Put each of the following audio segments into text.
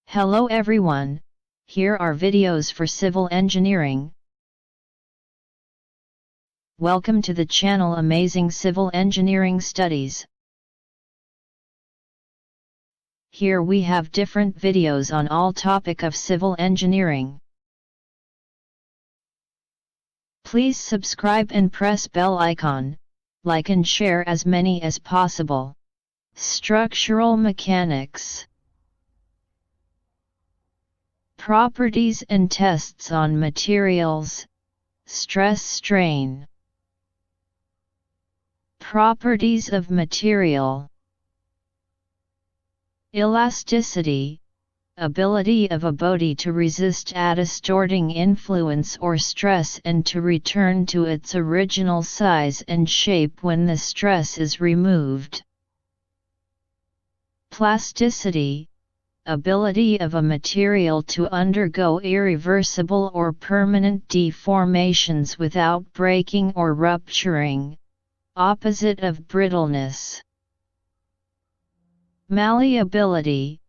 Hello everyone, here are videos for civil engineering. Welcome to the channel Amazing Civil Engineering Studies. Here we have different videos on all topic of civil engineering. Please subscribe and press bell icon, like and share as many as possible. Structural mechanics. Properties and tests on materials, stress-strain. Properties of material. Elasticity, ability of a body to resist a distorting influence or stress and to return to its original size and shape when the stress is removed. Plasticity, ability of a material to undergo irreversible or permanent deformations without breaking or rupturing, opposite of brittleness. Malleability,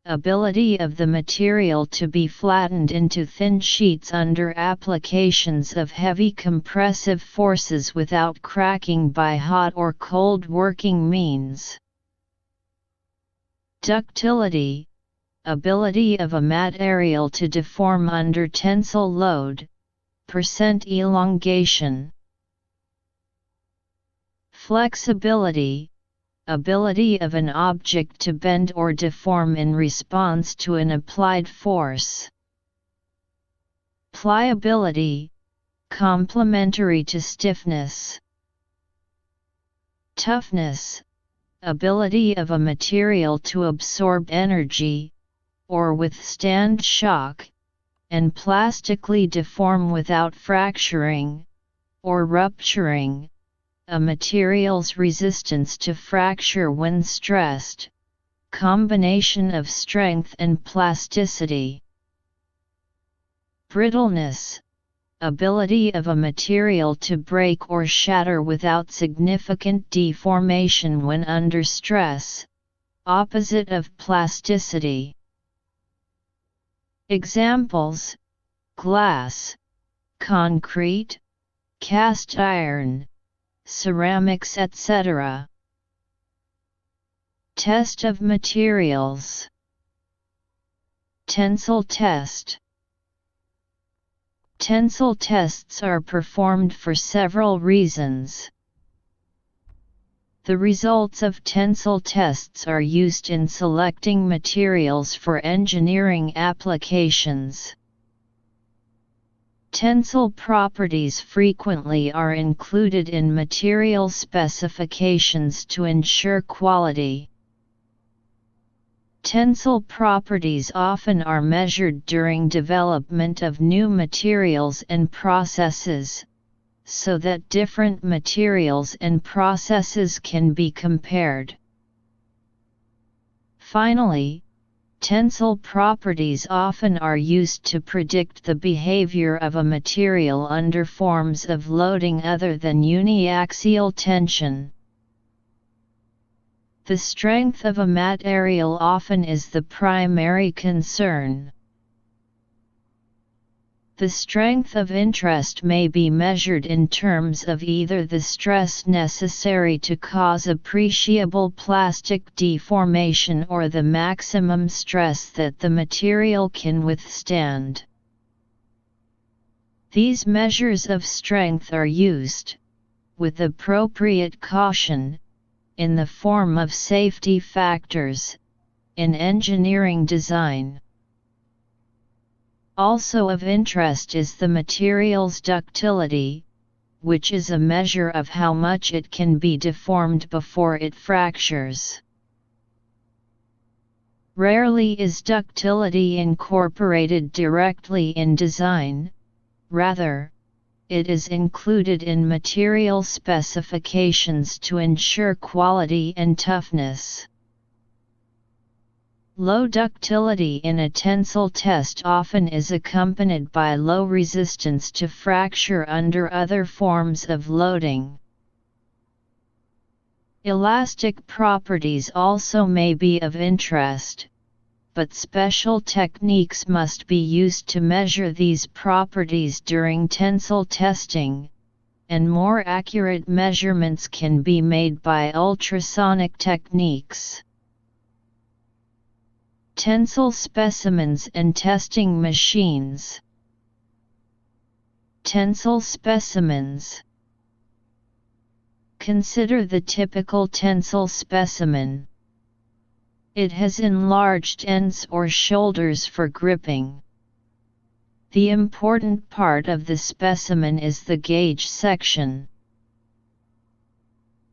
ability of the material to be flattened into thin sheets under applications of heavy compressive forces without cracking by hot or cold working means. Ductility, ability of a material to deform under tensile load, percent elongation. Flexibility, ability of an object to bend or deform in response to an applied force. Pliability, complementary to stiffness. Toughness, ability of a material to absorb energy, or withstand shock, and plastically deform without fracturing, or rupturing, a material's resistance to fracture when stressed, combination of strength and plasticity. Brittleness, ability of a material to break or shatter without significant deformation when under stress, opposite of plasticity. Examples: glass, concrete, cast iron, ceramics, etc. Test of materials. Tensile test. Tensile tests are performed for several reasons. The results of tensile tests are used in selecting materials for engineering applications. Tensile properties frequently are included in material specifications to ensure quality. Tensile properties often are measured during development of new materials and processes, so that different materials and processes can be compared. Finally, tensile properties often are used to predict the behavior of a material under forms of loading other than uniaxial tension. The strength of a material often is the primary concern. The strength of interest may be measured in terms of either the stress necessary to cause appreciable plastic deformation or the maximum stress that the material can withstand. These measures of strength are used, with appropriate caution, in the form of safety factors, in engineering design. Also of interest is the material's ductility, which is a measure of how much it can be deformed before it fractures. Rarely is ductility incorporated directly in design, rather, it is included in material specifications to ensure quality and toughness. Low ductility in a tensile test often is accompanied by low resistance to fracture under other forms of loading. Elastic properties also may be of interest, but special techniques must be used to measure these properties during tensile testing, and more accurate measurements can be made by ultrasonic techniques. Tensile specimens and testing machines. Tensile specimens. Consider the typical tensile specimen. It has enlarged ends or shoulders for gripping. The important part of the specimen is the gauge section.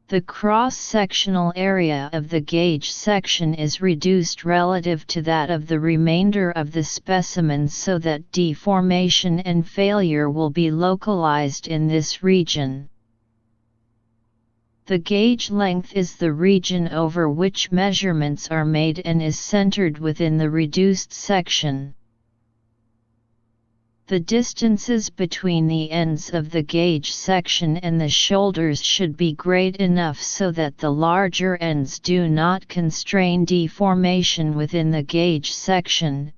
The cross-sectional area of the gauge section is reduced relative to that of the remainder of the specimen so that deformation and failure will be localized in this region. The gauge length is the region over which measurements are made and is centered within the reduced section. The distances between the ends of the gauge section and the shoulders should be great enough so that the larger ends do not constrain deformation within the gauge section,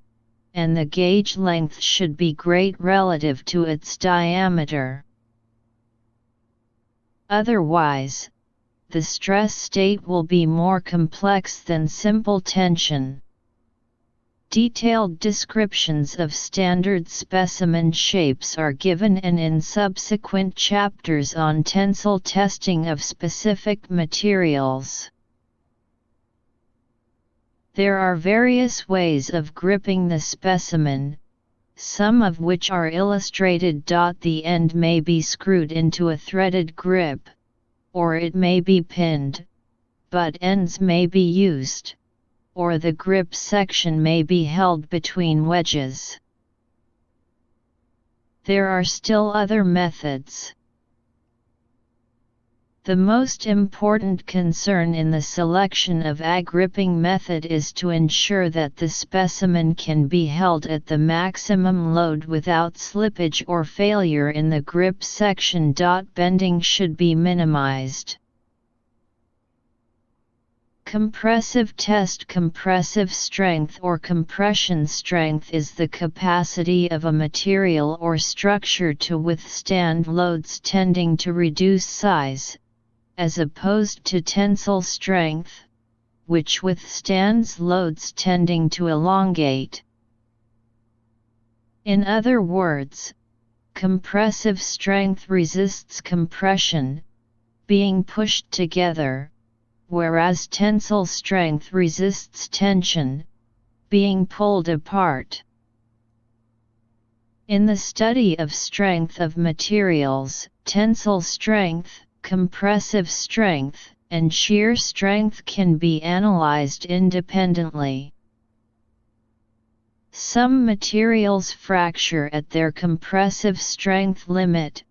and the gauge length should be great relative to its diameter. Otherwise, the stress state will be more complex than simple tension. Detailed descriptions of standard specimen shapes are given and in subsequent chapters on tensile testing of specific materials. There are various ways of gripping the specimen, some of which are illustrated. The end may be screwed into a threaded grip, or it may be pinned, but ends may be used, or the grip section may be held between wedges. There are still other methods. The most important concern in the selection of a gripping method is to ensure that the specimen can be held at the maximum load without slippage or failure in the grip section. Bending should be minimized. Compressive test. Compressive strength or compression strength is the capacity of a material or structure to withstand loads tending to reduce size, as opposed to tensile strength, which withstands loads tending to elongate. In other words, compressive strength resists compression, being pushed together, whereas tensile strength resists tension, being pulled apart. In the study of strength of materials, tensile strength, compressive strength, and shear strength can be analyzed independently. Some materials fracture at their compressive strength limit,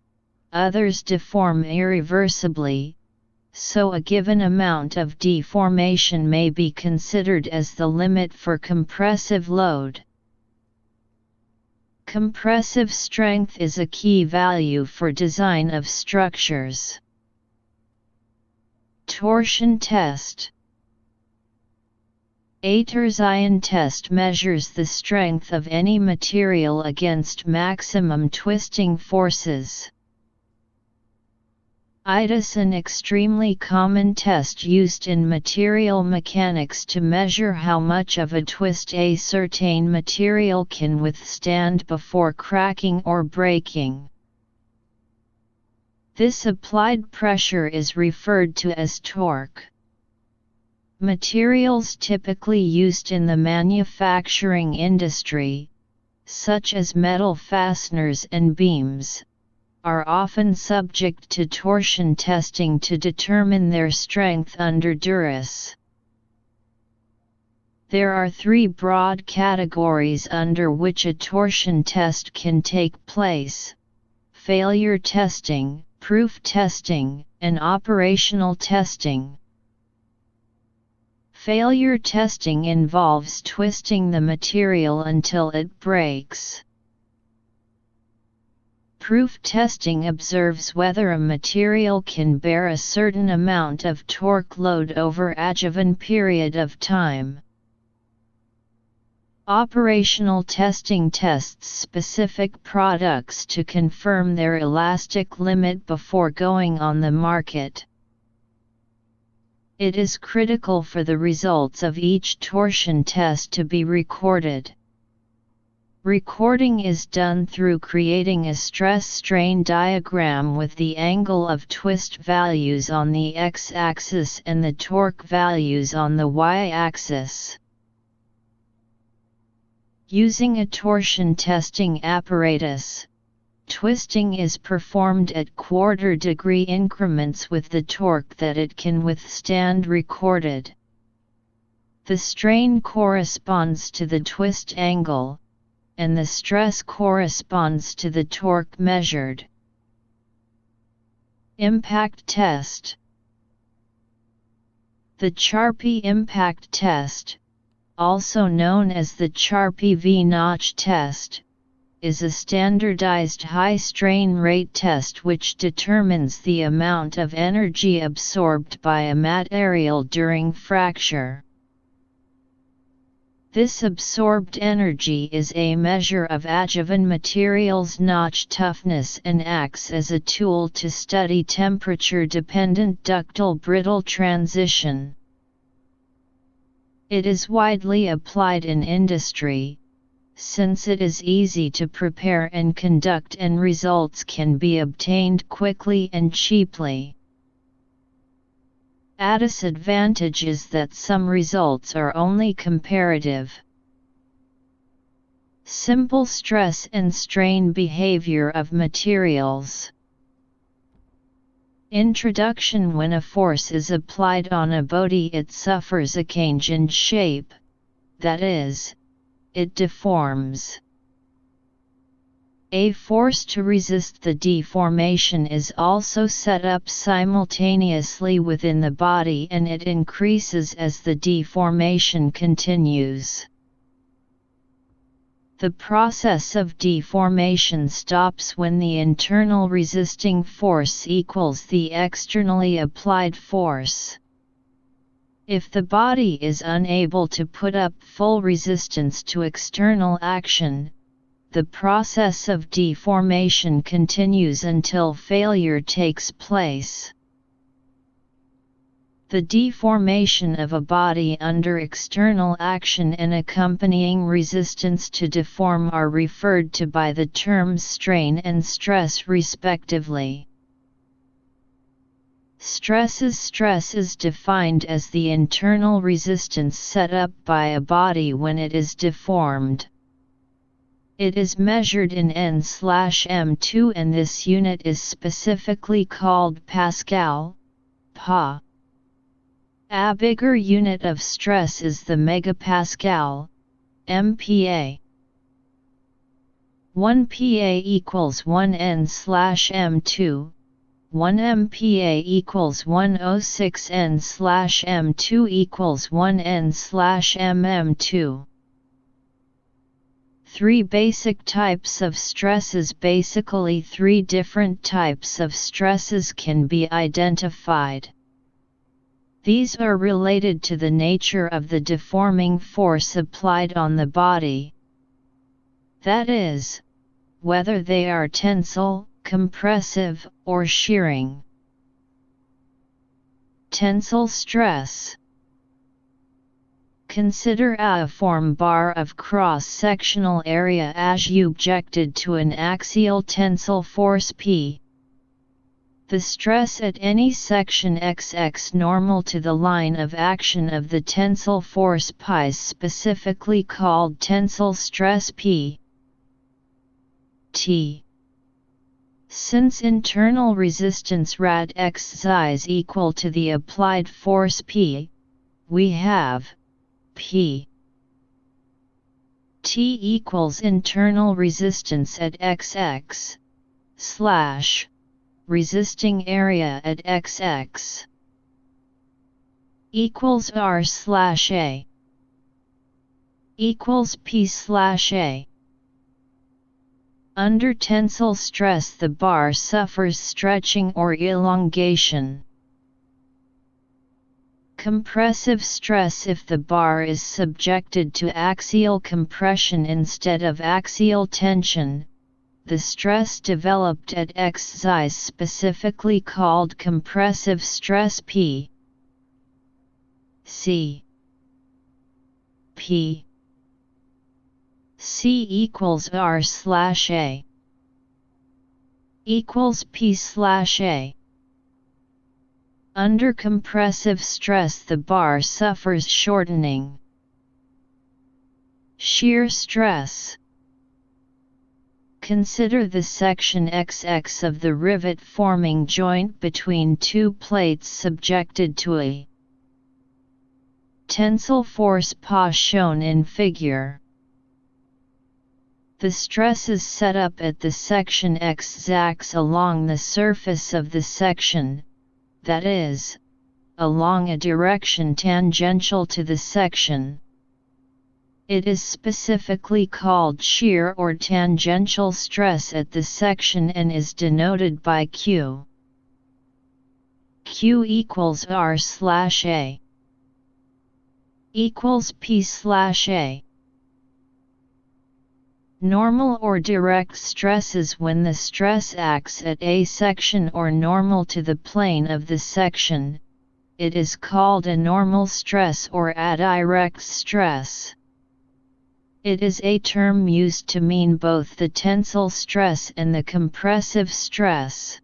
others deform irreversibly, so a given amount of deformation may be considered as the limit for compressive load. Compressive strength is a key value for design of structures. Torsion test. A torsion test measures the strength of any material against maximum twisting forces. It is an extremely common test used in material mechanics to measure how much of a twist a certain material can withstand before cracking or breaking. This applied pressure is referred to as torque. Materials typically used in the manufacturing industry, such as metal fasteners and beams, are often subject to torsion testing to determine their strength under duress. There are three broad categories under which a torsion test can take place: failure testing, proof testing, and operational testing. Failure testing involves twisting the material until it breaks. Proof testing observes whether a material can bear a certain amount of torque load over a given period of time. Operational testing tests specific products to confirm their elastic limit before going on the market. It is critical for the results of each torsion test to be recorded. Recording is done through creating a stress-strain diagram with the angle of twist values on the x-axis and the torque values on the y-axis. Using a torsion testing apparatus, twisting is performed at quarter-degree increments with the torque that it can withstand recorded. The strain corresponds to the twist angle, and the stress corresponds to the torque measured. Impact test. The Charpy impact test, also known as the Charpy V-notch test, is a standardized high strain rate test which determines the amount of energy absorbed by a material during fracture. This absorbed energy is a measure of a given material's notch toughness and acts as a tool to study temperature-dependent ductile brittle transition. It is widely applied in industry, since it is easy to prepare and conduct and results can be obtained quickly and cheaply. A disadvantage is that some results are only comparative. Simple stress and strain behavior of materials. Introduction. When a force is applied on a body, it suffers a change in shape, that is, it deforms. A force to resist the deformation is also set up simultaneously within the body, and it increases as the deformation continues. The process of deformation stops when the internal resisting force equals the externally applied force. If the body is unable to put up full resistance to external action, the process of deformation continues until failure takes place. The deformation of a body under external action and accompanying resistance to deform are referred to by the terms strain and stress respectively. Stress is defined as the internal resistance set up by a body when it is deformed. It is measured in N/m2 and this unit is specifically called Pascal, Pa. A bigger unit of stress is the megapascal, MPa. 1 Pa equals 1 N/m2, 1 MPa equals 106 N/m2 equals 1 N/mm2. Three basic types of stresses. Basically, three different types of stresses can be identified. These are related to the nature of the deforming force applied on the body. That is, whether they are tensile, compressive, or shearing. Tensile stress. Consider a form bar of cross-sectional area as subjected to an axial tensile force P. The stress at any section XX normal to the line of action of the tensile force P is specifically called tensile stress P. T. Since internal resistance rad x is equal to the applied force P, we have P. T equals internal resistance at XX slash resisting area at XX equals R slash A equals P slash A. Under tensile stress, the bar suffers stretching or elongation. Compressive stress: if the bar is subjected to axial compression instead of axial tension, the stress developed at X-axis is specifically called compressive stress P. C equals R/A equals P/A. Under compressive stress, the bar suffers shortening. Shear stress. Consider the section XX of the rivet-forming joint between two plates subjected to a tensile force Pa shown in figure. The stress is set up at the section X-axis along the surface of the section, that is, along a direction tangential to the section. It is specifically called shear or tangential stress at the section and is denoted by Q. Q equals R/A equals P/A. Normal or direct stress is when the stress acts at a section or normal to the plane of the section. It is called a normal stress or a direct stress. It is a term used to mean both the tensile stress and the compressive stress.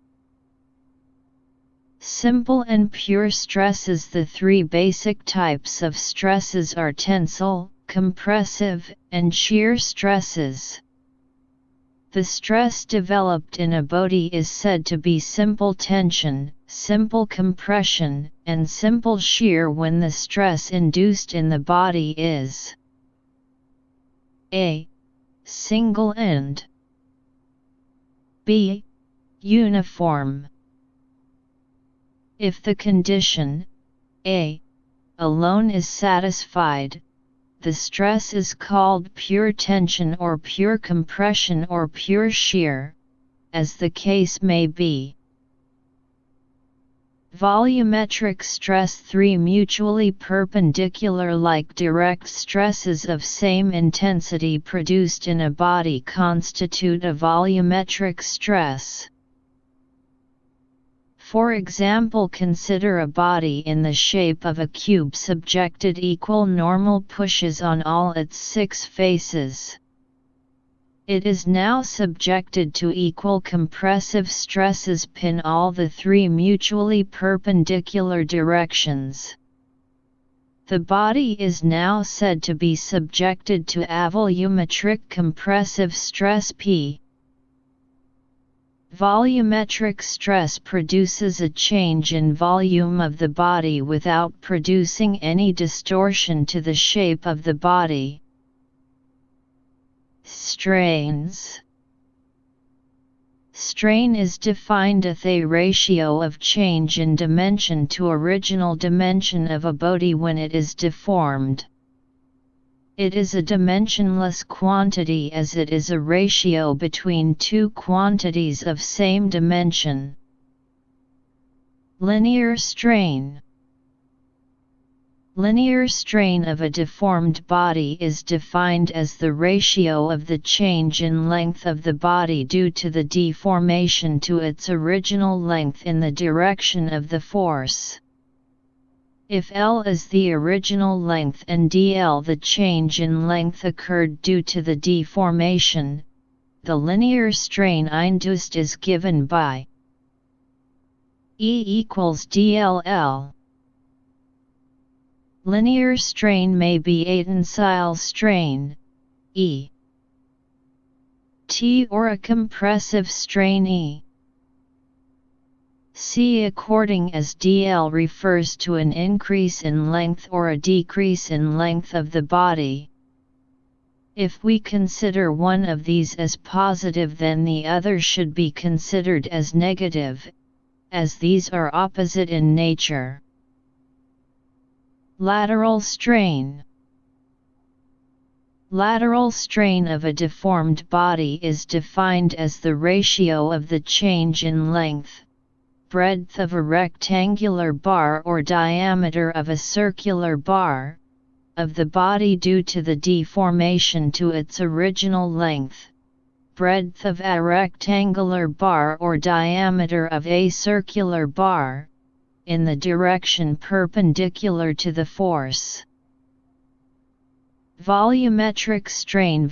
Simple and pure stresses. The three basic types of stresses are tensile, compressive, and shear stresses. The stress developed in a body is said to be simple tension, simple compression, and simple shear when the stress induced in the body is a. single and b. uniform. If the condition a. alone is satisfied, the stress is called pure tension or pure compression or pure shear, as the case may be. Volumetric stress. Three mutually perpendicular like direct stresses of same intensity produced in a body constitute a volumetric stress. For example, consider a body in the shape of a cube subjected equal normal pushes on all its 6 faces. It is now subjected to equal compressive stresses in all the 3 mutually perpendicular directions. The body is now said to be subjected to a volumetric compressive stress P. Volumetric stress produces a change in volume of the body without producing any distortion to the shape of the body. Strains. Strain is defined as a ratio of change in dimension to original dimension of a body when it is deformed. It is a dimensionless quantity as it is a ratio between 2 quantities of same dimension. Linear strain. Linear strain of a deformed body is defined as the ratio of the change in length of the body due to the deformation to its original length in the direction of the force. If L is the original length and dl the change in length occurred due to the deformation, the linear strain induced is given by E equals dll. Linear strain may be a tensile strain, E T, or a compressive strain E. C according as dl refers to an increase in length or a decrease in length of the body. If we consider one of these as positive, then the other should be considered as negative, as these are opposite in nature. Lateral strain. Lateral strain of a deformed body is defined as the ratio of the change in length, breadth of a rectangular bar or diameter of a circular bar, of the body due to the deformation to its original length, breadth of a rectangular bar or diameter of a circular bar, in the direction perpendicular to the force. Volumetric strain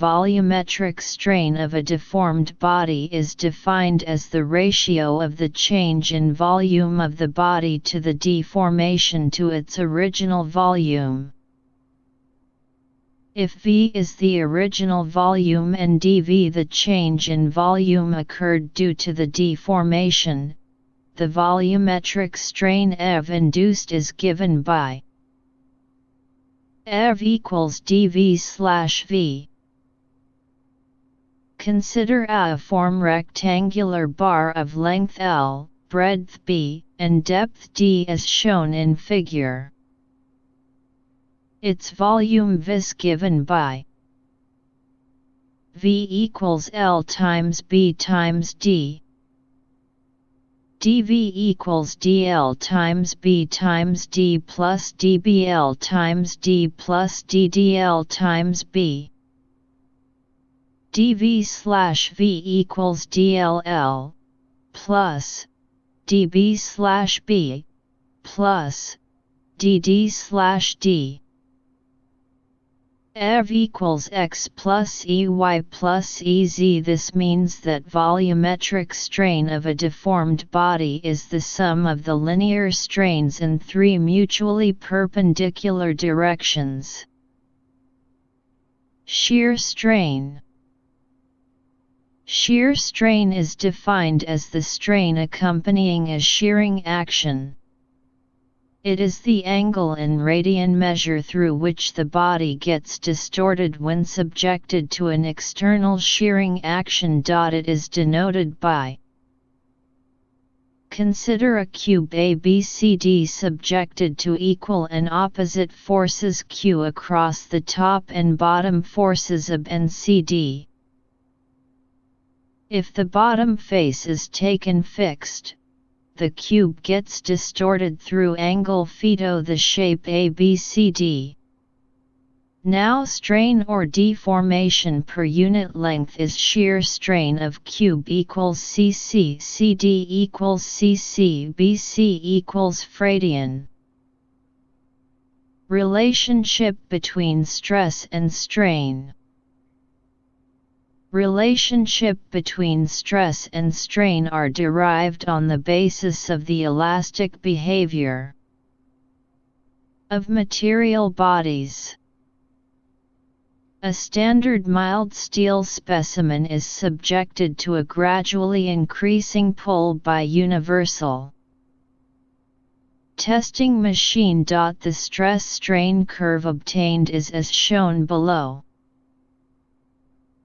of a deformed body is defined as the ratio of the change in volume of the body to the deformation to its original volume. If V is the original volume and dV the change in volume occurred due to the deformation, the volumetric strain EV induced is given by EV equals dV/V. Consider a form rectangular bar of length L, breadth B, and depth D as shown in figure. Its volume V is given by V equals L times B times D. dV equals dL times B times D plus dBL times D plus ddL times B. dV/V equals dLL plus dB/B plus dd/D. EV equals X plus EY plus EZ. This means that volumetric strain of a deformed body is the sum of the linear strains in three mutually perpendicular directions. Shear strain. Shear strain is defined as the strain accompanying a shearing action. It is the angle in radian measure through which the body gets distorted when subjected to an external shearing action. It is denoted by. Consider a cube ABCD subjected to equal and opposite forces Q across the top and bottom forces AB and CD. If the bottom face is taken fixed, the cube gets distorted through angle θ, the shape ABCD. Now strain or deformation per unit length is shear strain of cube equals cc, cd equals cc, bc equals radian. Relationship between stress and strain. Relationship between stress and strain are derived on the basis of the elastic behavior of material bodies. A standard mild steel specimen is subjected to a gradually increasing pull by universal testing machine. The stress-strain curve obtained is as shown below.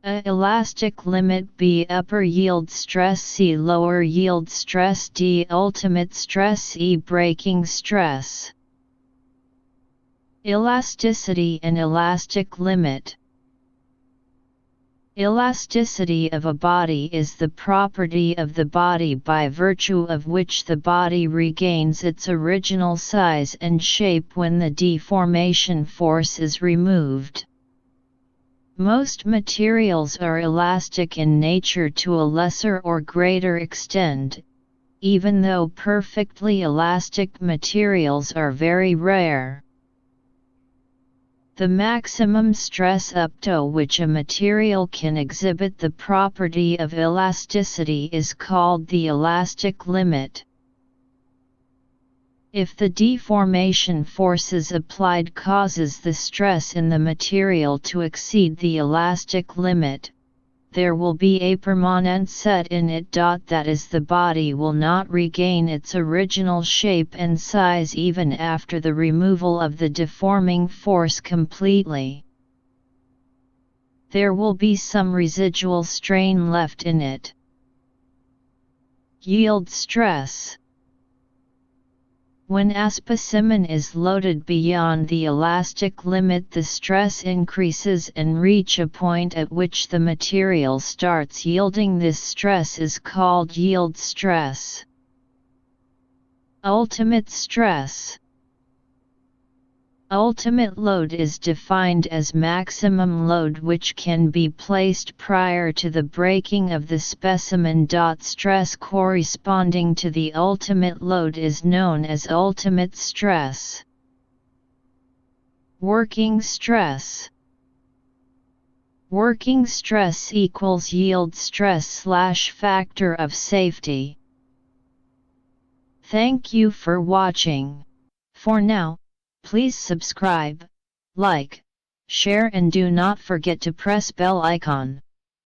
A elastic limit B, upper yield stress C, lower yield stress D, ultimate stress E, breaking stress. Elasticity and elastic limit. Elasticity of a body is the property of the body by virtue of which the body regains its original size and shape when the deformation force is removed. Most materials are elastic in nature to a lesser or greater extent, even though perfectly elastic materials are very rare. The maximum stress up to which a material can exhibit the property of elasticity is called the elastic limit. If the deformation forces applied causes the stress in the material to exceed the elastic limit, there will be a permanent set in it. That is, the body will not regain its original shape and size even after the removal of the deforming force completely. There will be some residual strain left in it. Yield stress. When a specimen is loaded beyond the elastic limit, the stress increases and reach a point at which the material starts yielding. This stress is called yield stress. Ultimate stress. Ultimate load is defined as maximum load which can be placed prior to the breaking of the specimen. Stress corresponding to the ultimate load is known as ultimate stress. Working stress. Working stress equals yield stress / factor of safety. Thank you for watching. For now, please subscribe, like, share and do not forget to press bell icon.